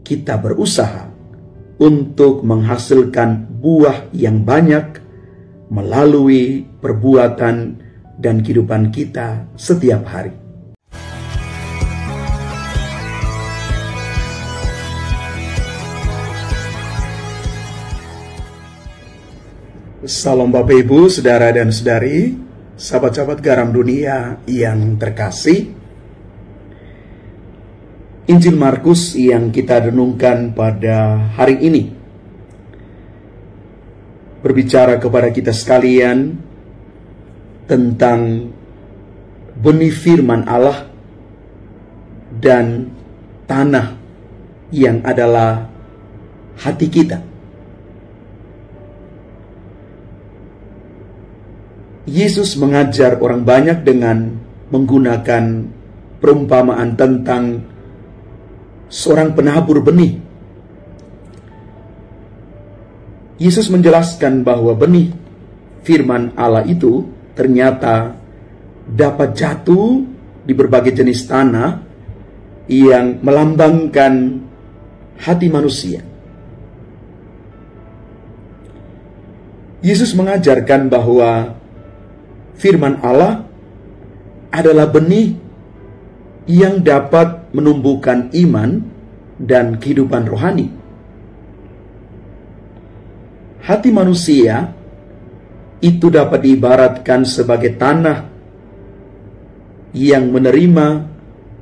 kita berusaha untuk menghasilkan buah yang banyak melalui perbuatan dan kehidupan kita setiap hari. Salam Bapak Ibu, saudara dan saudari, sahabat-sahabat garam dunia yang terkasih. Injil Markus yang kita renungkan pada hari ini berbicara kepada kita sekalian tentang benih firman Allah dan tanah yang adalah hati kita. Yesus mengajar orang banyak dengan menggunakan perumpamaan tentang seorang penabur benih. Yesus menjelaskan bahwa benih firman Allah itu ternyata dapat jatuh di berbagai jenis tanah yang melambangkan hati manusia. Yesus mengajarkan bahwa firman Allah adalah benih yang dapat menumbuhkan iman dan kehidupan rohani. Hati manusia itu dapat diibaratkan sebagai tanah yang menerima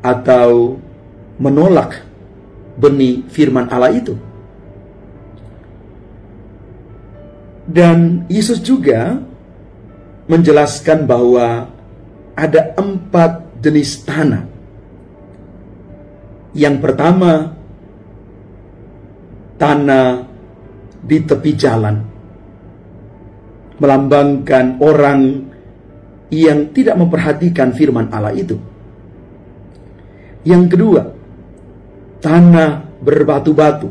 atau menolak benih firman Allah itu. Dan Yesus juga menjelaskan bahwa ada 4 jenis tanah. Yang pertama, tanah di tepi jalan, melambangkan orang yang tidak memperhatikan firman Allah itu. Yang kedua, tanah berbatu-batu.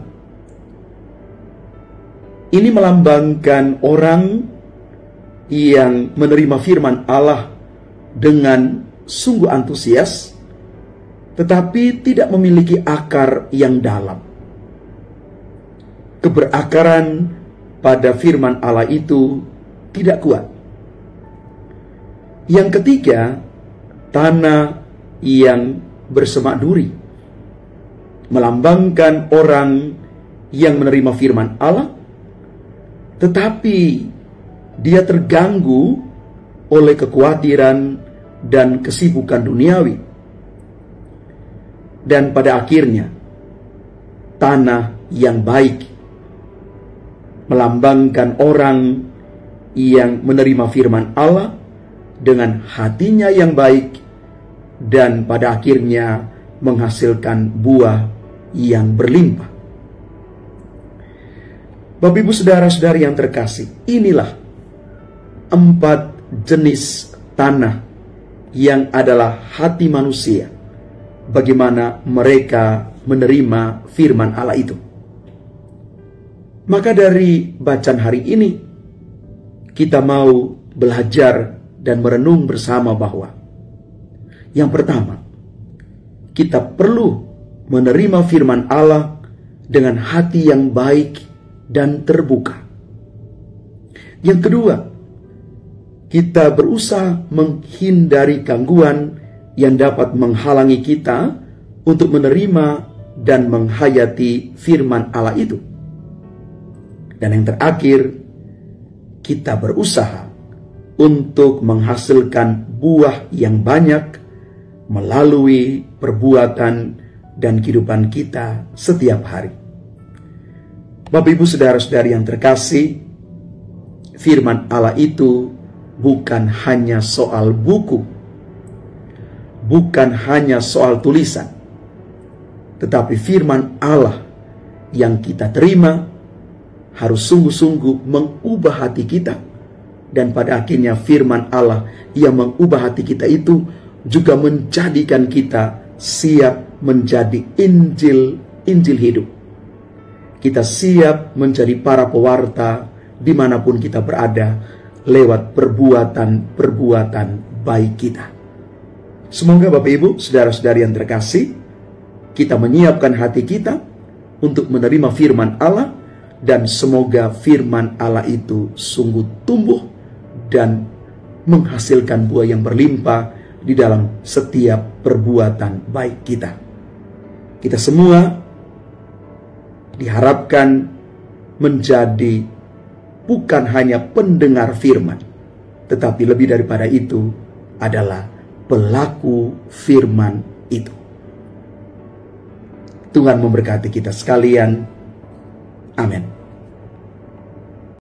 Ini melambangkan orang yang menerima firman Allah dengan sungguh antusias, tetapi tidak memiliki akar yang dalam. Keberakaran pada firman Allah itu tidak kuat. Yang ketiga, tanah yang bersemak duri, melambangkan orang yang menerima firman Allah, tetapi dia terganggu oleh kekhawatiran dan kesibukan duniawi. Dan pada akhirnya, tanah yang baik, melambangkan orang yang menerima firman Allah dengan hatinya yang baik, dan pada akhirnya menghasilkan buah yang berlimpah. Bapak Ibu saudara-saudari yang terkasih, inilah 4 jenis tanah yang adalah hati manusia, bagaimana mereka menerima firman Allah itu. Maka dari bacaan hari ini, kita mau belajar dan merenung bersama bahwa yang pertama, kita perlu menerima firman Allah dengan hati yang baik dan terbuka. Yang kedua, kita berusaha menghindari gangguan yang dapat menghalangi kita untuk menerima dan menghayati firman Allah itu. Dan yang terakhir, kita berusaha untuk menghasilkan buah yang banyak melalui perbuatan dan kehidupan kita setiap hari. Bapak Ibu saudara-saudari yang terkasih, firman Allah itu bukan hanya soal buku, bukan hanya soal tulisan, tetapi firman Allah yang kita terima harus sungguh-sungguh mengubah hati kita. Dan pada akhirnya firman Allah yang mengubah hati kita itu juga menjadikan kita siap menjadi Injil hidup. Kita siap menjadi para pewarta dimanapun kita berada, lewat perbuatan baik kita. Semoga Bapak Ibu, saudara-saudari yang terkasih, kita menyiapkan hati kita untuk menerima firman Allah, dan semoga firman Allah itu sungguh tumbuh dan menghasilkan buah yang berlimpah di dalam setiap perbuatan baik kita. Kita semua diharapkan menjadi bukan hanya pendengar firman, tetapi lebih daripada itu adalah pelaku firman itu. Tuhan memberkati kita sekalian. Amin.